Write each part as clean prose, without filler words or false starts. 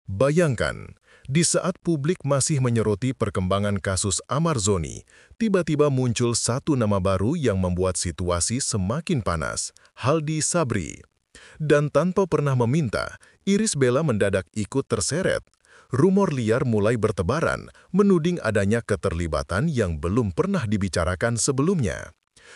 Bayangkan, di saat publik masih menyoroti perkembangan kasus Amar Zoni, tiba-tiba muncul satu nama baru yang membuat situasi semakin panas, Haldi Sabri. Dan tanpa pernah meminta, Irish Bella mendadak ikut terseret. Rumor liar mulai bertebaran, menuding adanya keterlibatan yang belum pernah dibicarakan sebelumnya.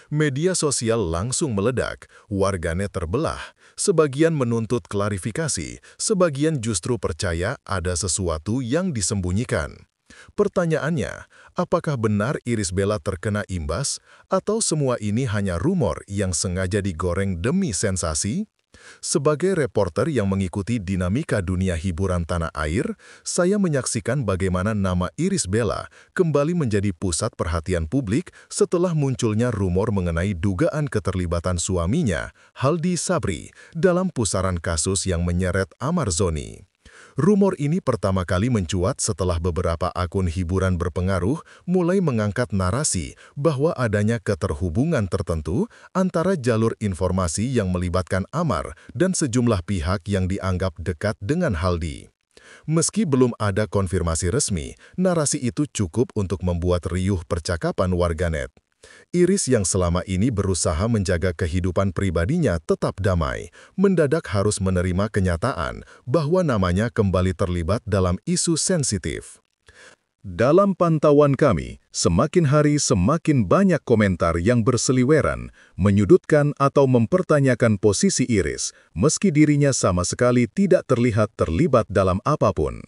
Media sosial langsung meledak, warganet terbelah, sebagian menuntut klarifikasi, sebagian justru percaya ada sesuatu yang disembunyikan. Pertanyaannya, apakah benar Irish Bella terkena imbas, atau semua ini hanya rumor yang sengaja digoreng demi sensasi? Sebagai reporter yang mengikuti dinamika dunia hiburan tanah air, saya menyaksikan bagaimana nama Irish Bella kembali menjadi pusat perhatian publik setelah munculnya rumor mengenai dugaan keterlibatan suaminya, Haldi Sabri, dalam pusaran kasus yang menyeret Amar Zoni. Rumor ini pertama kali mencuat setelah beberapa akun hiburan berpengaruh mulai mengangkat narasi bahwa adanya keterhubungan tertentu antara jalur informasi yang melibatkan Amar dan sejumlah pihak yang dianggap dekat dengan Haldi. Meski belum ada konfirmasi resmi, narasi itu cukup untuk membuat riuh percakapan warganet. Irish yang selama ini berusaha menjaga kehidupan pribadinya tetap damai, mendadak harus menerima kenyataan bahwa namanya kembali terlibat dalam isu sensitif. Dalam pantauan kami, semakin hari semakin banyak komentar yang berseliweran, menyudutkan atau mempertanyakan posisi Irish, meski dirinya sama sekali tidak terlihat terlibat dalam apapun.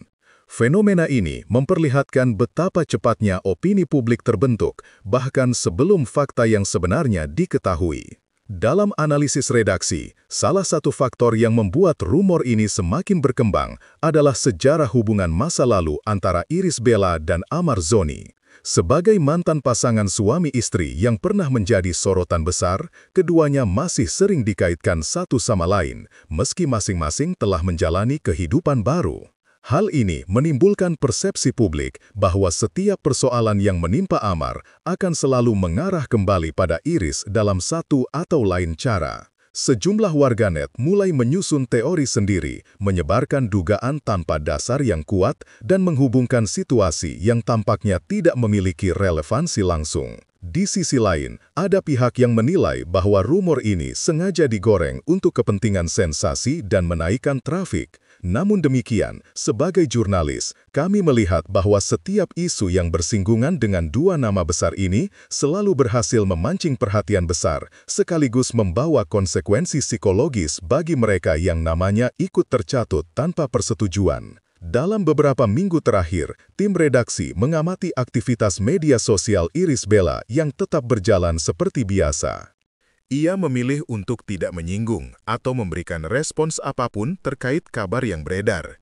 Fenomena ini memperlihatkan betapa cepatnya opini publik terbentuk, bahkan sebelum fakta yang sebenarnya diketahui. Dalam analisis redaksi, salah satu faktor yang membuat rumor ini semakin berkembang adalah sejarah hubungan masa lalu antara Irish Bella dan Amar Zoni. Sebagai mantan pasangan suami istri yang pernah menjadi sorotan besar, keduanya masih sering dikaitkan satu sama lain, meski masing-masing telah menjalani kehidupan baru. Hal ini menimbulkan persepsi publik bahwa setiap persoalan yang menimpa Amar akan selalu mengarah kembali pada Irish dalam satu atau lain cara. Sejumlah warganet mulai menyusun teori sendiri, menyebarkan dugaan tanpa dasar yang kuat dan menghubungkan situasi yang tampaknya tidak memiliki relevansi langsung. Di sisi lain, ada pihak yang menilai bahwa rumor ini sengaja digoreng untuk kepentingan sensasi dan menaikkan trafik. Namun demikian, sebagai jurnalis, kami melihat bahwa setiap isu yang bersinggungan dengan dua nama besar ini selalu berhasil memancing perhatian besar, sekaligus membawa konsekuensi psikologis bagi mereka yang namanya ikut tercatut tanpa persetujuan. Dalam beberapa minggu terakhir, tim redaksi mengamati aktivitas media sosial Irish Bella yang tetap berjalan seperti biasa. Ia memilih untuk tidak menyinggung atau memberikan respons apapun terkait kabar yang beredar.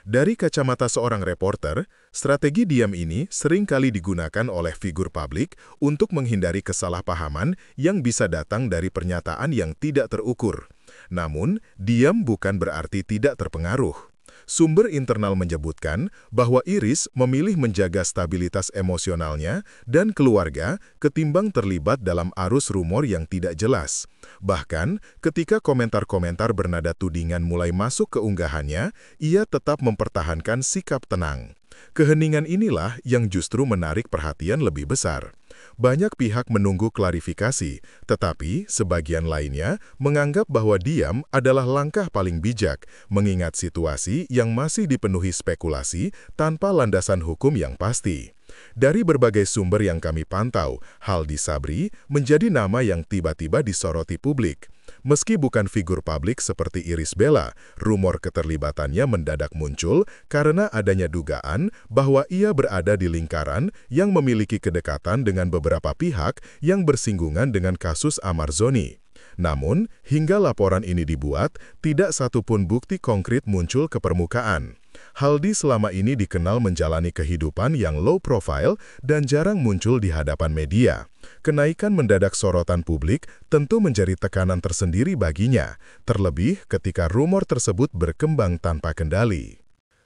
Dari kacamata seorang reporter, strategi diam ini seringkali digunakan oleh figur publik untuk menghindari kesalahpahaman yang bisa datang dari pernyataan yang tidak terukur. Namun, diam bukan berarti tidak terpengaruh. Sumber internal menyebutkan bahwa Irish memilih menjaga stabilitas emosionalnya dan keluarga ketimbang terlibat dalam arus rumor yang tidak jelas. Bahkan, ketika komentar-komentar bernada tudingan mulai masuk ke unggahannya, ia tetap mempertahankan sikap tenang. Keheningan inilah yang justru menarik perhatian lebih besar. Banyak pihak menunggu klarifikasi, tetapi sebagian lainnya menganggap bahwa diam adalah langkah paling bijak, mengingat situasi yang masih dipenuhi spekulasi tanpa landasan hukum yang pasti. Dari berbagai sumber yang kami pantau, Haldi Sabri menjadi nama yang tiba-tiba disoroti publik. Meski bukan figur publik seperti Irish Bella, rumor keterlibatannya mendadak muncul karena adanya dugaan bahwa ia berada di lingkaran yang memiliki kedekatan dengan beberapa pihak yang bersinggungan dengan kasus Amar Zoni. Namun, hingga laporan ini dibuat, tidak satupun bukti konkret muncul ke permukaan. Haldi selama ini dikenal menjalani kehidupan yang low profile dan jarang muncul di hadapan media. Kenaikan mendadak sorotan publik tentu menjadi tekanan tersendiri baginya, terlebih ketika rumor tersebut berkembang tanpa kendali.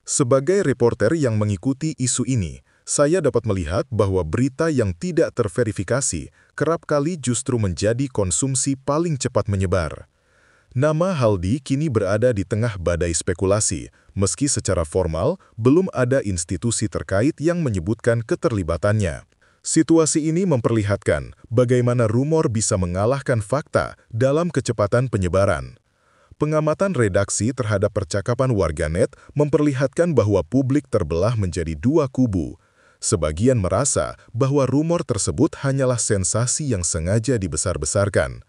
Sebagai reporter yang mengikuti isu ini, saya dapat melihat bahwa berita yang tidak terverifikasi kerap kali justru menjadi konsumsi paling cepat menyebar. Nama Haldi kini berada di tengah badai spekulasi, meski secara formal belum ada institusi terkait yang menyebutkan keterlibatannya. Situasi ini memperlihatkan bagaimana rumor bisa mengalahkan fakta dalam kecepatan penyebaran. Pengamatan redaksi terhadap percakapan warganet memperlihatkan bahwa publik terbelah menjadi dua kubu. Sebagian merasa bahwa rumor tersebut hanyalah sensasi yang sengaja dibesar-besarkan.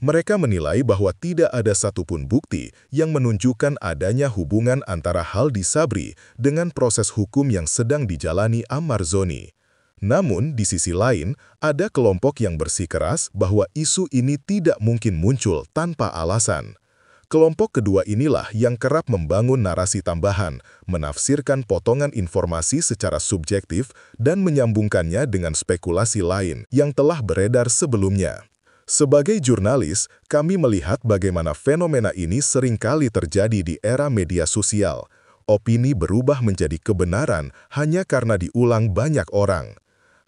Mereka menilai bahwa tidak ada satupun bukti yang menunjukkan adanya hubungan antara Haldi Sabri dengan proses hukum yang sedang dijalani Ahmad Zoni. Namun, di sisi lain, ada kelompok yang bersikeras bahwa isu ini tidak mungkin muncul tanpa alasan. Kelompok kedua inilah yang kerap membangun narasi tambahan, menafsirkan potongan informasi secara subjektif dan menyambungkannya dengan spekulasi lain yang telah beredar sebelumnya. Sebagai jurnalis, kami melihat bagaimana fenomena ini seringkali terjadi di era media sosial. Opini berubah menjadi kebenaran hanya karena diulang banyak orang.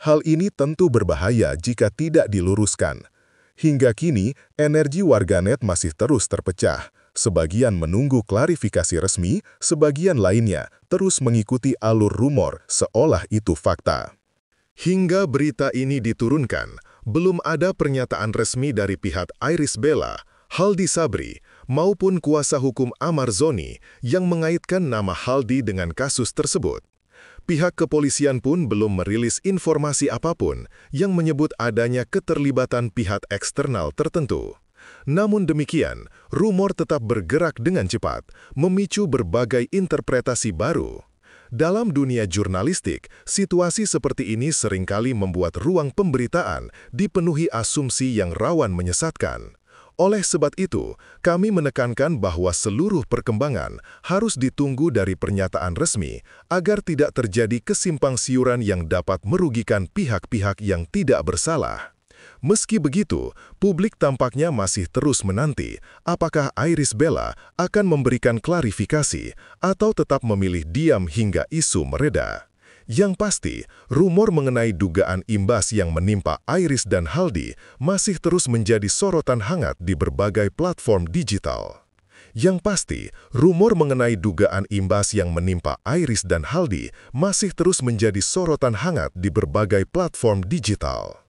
Hal ini tentu berbahaya jika tidak diluruskan. Hingga kini, energi warganet masih terus terpecah. Sebagian menunggu klarifikasi resmi, sebagian lainnya terus mengikuti alur rumor seolah itu fakta. Hingga berita ini diturunkan, belum ada pernyataan resmi dari pihak Iris Bella, Haldi Sabri, maupun kuasa hukum Ahmad Zoni yang mengaitkan nama Haldi dengan kasus tersebut. Pihak kepolisian pun belum merilis informasi apapun yang menyebut adanya keterlibatan pihak eksternal tertentu. Namun demikian, rumor tetap bergerak dengan cepat, memicu berbagai interpretasi baru. Dalam dunia jurnalistik, situasi seperti ini seringkali membuat ruang pemberitaan dipenuhi asumsi yang rawan menyesatkan. Oleh sebab itu, kami menekankan bahwa seluruh perkembangan harus ditunggu dari pernyataan resmi agar tidak terjadi kesimpang siuran yang dapat merugikan pihak-pihak yang tidak bersalah. Meski begitu, publik tampaknya masih terus menanti apakah Iris Bella akan memberikan klarifikasi atau tetap memilih diam hingga isu mereda. Yang pasti, rumor mengenai dugaan imbas yang menimpa Iris dan Haldi masih terus menjadi sorotan hangat di berbagai platform digital. Yang pasti, rumor mengenai dugaan imbas yang menimpa Iris dan Haldi masih terus menjadi sorotan hangat di berbagai platform digital.